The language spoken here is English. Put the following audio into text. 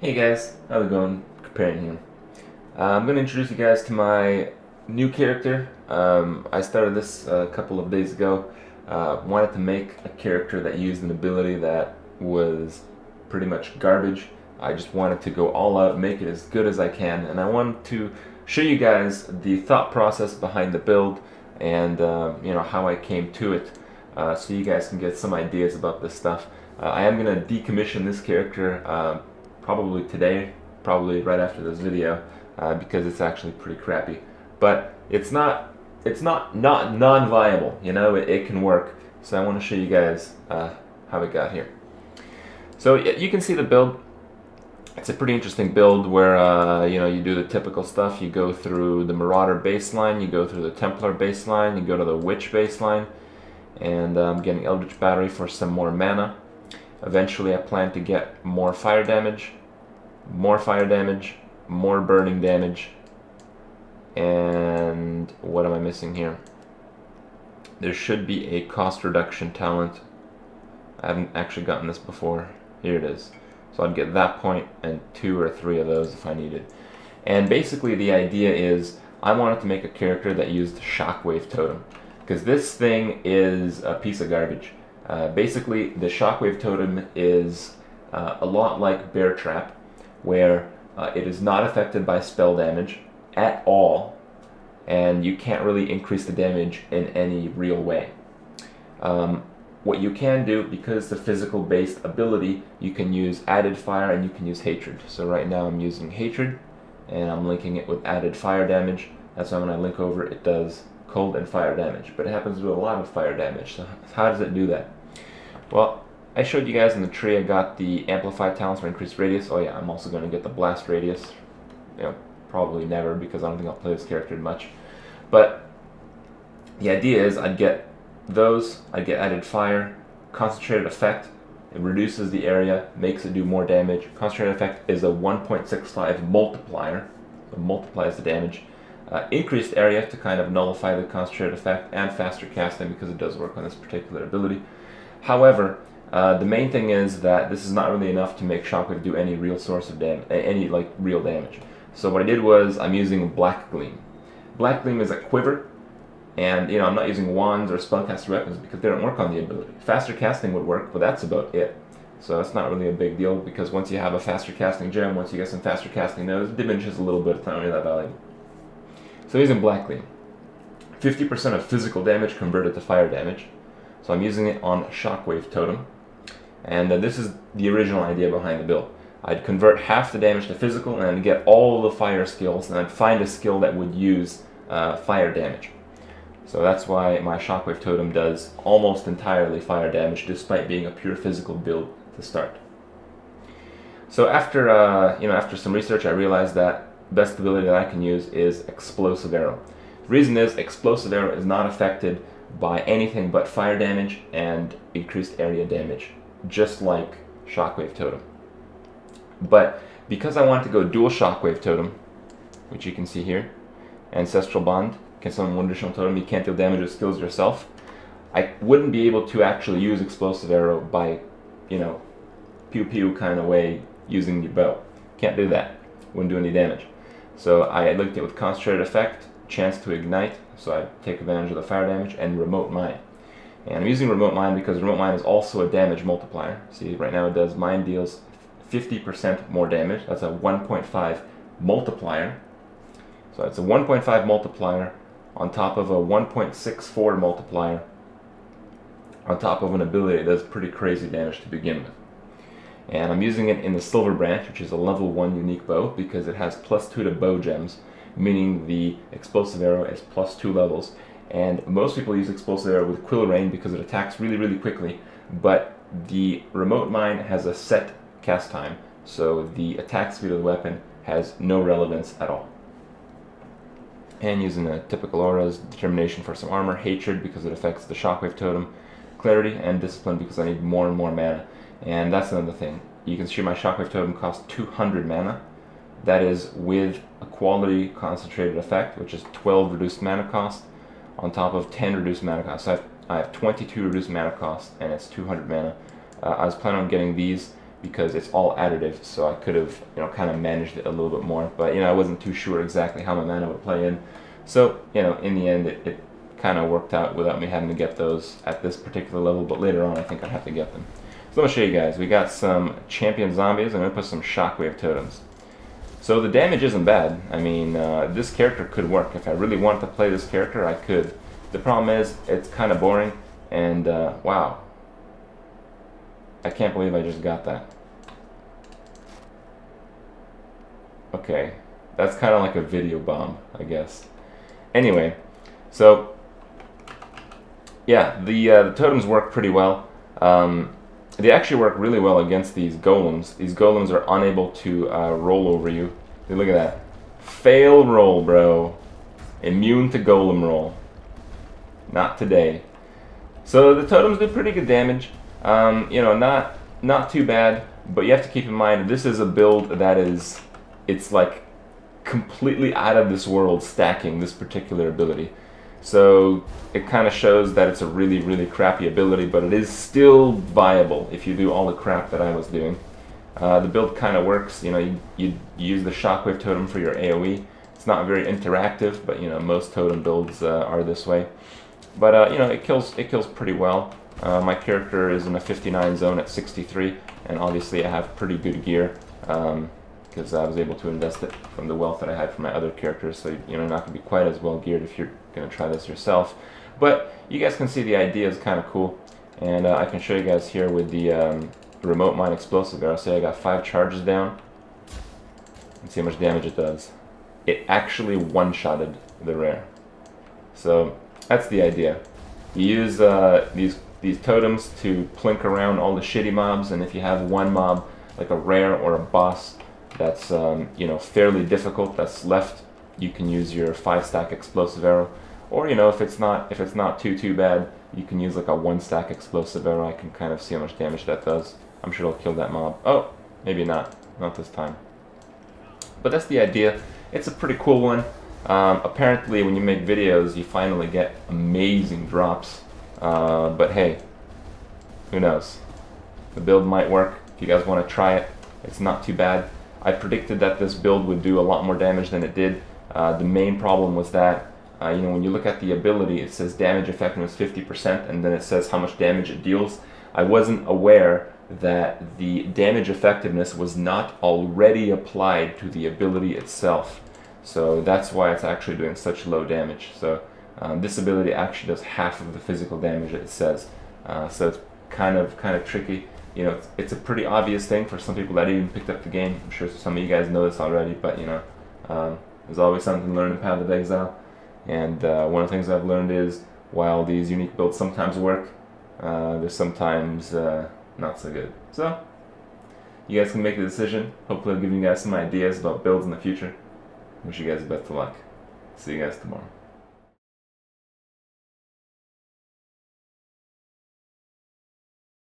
Hey guys, how's it going? Comparing here. I'm going to introduce you guys to my new character. I started this a couple of days ago. Wanted to make a character that used an ability that was pretty much garbage. I just wanted to go all out, make it as good as I can, and I wanted to show you guys the thought process behind the build and how I came to it, so you guys can get some ideas about this stuff. I am going to decommission this character probably today, probably right after this video, because it's actually pretty crappy. But it's not non-viable. It can work. So I want to show you guys how it got here. So you can see the build. It's a pretty interesting build where you do the typical stuff. You go through the Marauder baseline, you go through the Templar baseline, you go to the Witch baseline, and I'm getting Eldritch Battery for some more mana. Eventually I plan to get more fire damage, more burning damage, and what am I missing here? There should be a cost reduction talent. I haven't actually gotten this before. Here it is. So I'd get that point and 2 or 3 of those if I needed. And basically the idea is I wanted to make a character that used Shockwave Totem, because this thing is a piece of garbage. Basically, the Shockwave Totem is a lot like Bear Trap, where it is not affected by spell damage at all, and you can't really increase the damage in any real way. What you can do, because it's a physical-based ability, you can use Added Fire and you can use Hatred. So right now I'm using Hatred, and I'm linking it with Added Fire damage. That's why when I link over, it does cold and fire damage, but it happens to do a lot of fire damage. So how does it do that? Well, I showed you guys in the tree I got the Amplified talents for increased radius. Oh yeah, I'm also going to get the Blast radius. Probably never, because I don't think I'll play this character much. But the idea is I'd get those, I'd get Added Fire, Concentrated Effect. It reduces the area, makes it do more damage. Concentrated Effect is a 1.65 multiplier. It multiplies the damage. Increased area to kind of nullify the Concentrated Effect, and faster casting because it does work on this particular ability. However, the main thing is that this is not really enough to make Shockwave do any real source of damage, any real damage. So what I did was I'm using Black Gleam. Black Gleam is a quiver, and I'm not using wands or spellcaster weapons because they don't work on the ability. Faster casting would work, but that's about it. So it's not really a big deal, because once you have a faster casting gem, once you get some faster casting nodes, it diminishes a little bit. It's not really that valuable. So using Black Gleam, 50% of physical damage converted to fire damage. So I'm using it on Shockwave Totem, and this is the original idea behind the build. I'd convert half the damage to physical, and I'd get all the fire skills, and I'd find a skill that would use fire damage. So that's why my Shockwave Totem does almost entirely fire damage, despite being a pure physical build to start. So after after some research, I realized that the best ability that I can use is Explosive Arrow. The reason is Explosive Arrow is not affected by anything but fire damage and increased area damage, just like Shockwave Totem. But because I want to go dual Shockwave Totem, which you can see here, Ancestral Bond, can summon one additional totem, you can't deal damage with skills yourself, I wouldn't be able to actually use Explosive Arrow by, pew-pew kind of way using the bow. Can't do that. Wouldn't do any damage. So I linked it with Concentrated Effect, chance to ignite, so I take advantage of the fire damage, and Remote Mine. And I'm using Remote Mine because Remote Mine is also a damage multiplier. See, right now it does, mine deals 50% more damage. That's a 1.5 multiplier. So it's a 1.5 multiplier on top of a 1.64 multiplier on top of an ability that does pretty crazy damage to begin with. And I'm using it in the Silver Branch, which is a level 1 unique bow, because it has +2 to bow gems, meaning the Explosive Arrow is +2 levels. And most people use Explosive Arrow with Quill Rain because it attacks really, really quickly, but the Remote Mine has a set cast time, so the attack speed of the weapon has no relevance at all. And using the typical auras, Determination for some armor, Hatred because it affects the Shockwave Totem, Clarity, and Discipline because I need more and more mana. And that's another thing. You can see my Shockwave Totem costs 200 mana. That is with a quality concentrated effect, which is 12 reduced mana cost, on top of 10 reduced mana cost. So I have 22 reduced mana cost, and it's 200 mana. I was planning on getting these because it's all additive, so I could have, you know, kind of managed it a little bit more, but, you know, I wasn't too sure exactly how my mana would play in. So, you know, in the end, it kind of worked out without me having to get those at this particular level, but later on I think I'd have to get them. So let me show you guys. We got some champion zombies. I'm going to put some shockwave totems. So the damage isn't bad. I mean, this character could work. If I really wanted to play this character, I could. The problem is, it's kind of boring, and wow. I can't believe I just got that. Okay, that's kind of like a video bomb, I guess. Anyway, so yeah, the totems work pretty well. They actually work really well against these golems. These golems are unable to roll over you. Look at that. Fail roll, bro. Immune to golem roll. Not today. So the totems do pretty good damage. You know, not too bad, but you have to keep in mind this is a build that is, it's like completely out of this world stacking this particular ability. So it kind of shows that it's a really, really crappy ability, but it is still viable if you do all the crap that I was doing. The build kind of works. You know, you use the shockwave totem for your AoE. It's not very interactive, but you know, most totem builds are this way. But you know, it kills pretty well. My character is in a 59 zone at 63, and obviously I have pretty good gear because I was able to invest it from the wealth that I had from my other characters. So you're not going to be quite as well geared if you're going to try this yourself. But you guys can see the idea is kind of cool, and I can show you guys here with the remote mine explosive arrow. So I got 5 charges down. Let's see how much damage it does. It actually one-shotted the rare. So that's the idea. You use these totems to plink around all the shitty mobs, and if you have one mob like a rare or a boss that's you know, fairly difficult that's left, you can use your 5-stack explosive arrow. Or you know, if it's not too bad, you can use like a 1-stack explosive arrow. I can kind of see how much damage that does. I'm sure it'll kill that mob. Oh, maybe not this time. But that's the idea. It's a pretty cool one. Apparently when you make videos you finally get amazing drops, but hey, who knows. The build might work. If you guys want to try it, it's not too bad. I predicted that this build would do a lot more damage than it did. The main problem was that you know, when you look at the ability, it says damage effectiveness 50%, and then it says how much damage it deals. I wasn't aware that the damage effectiveness was not already applied to the ability itself. So that's why it's actually doing such low damage. So this ability actually does half of the physical damage that it says. So it's kind of tricky. You know, it's a pretty obvious thing for some people that even picked up the game. I'm sure some of you guys know this already, but you know, there's always something to learn in Path of Exile. And one of the things I've learned is, while these unique builds sometimes work, they're sometimes not so good. So you guys can make the decision. Hopefully I'll give you guys some ideas about builds in the future. Wish you guys the best of luck. See you guys tomorrow.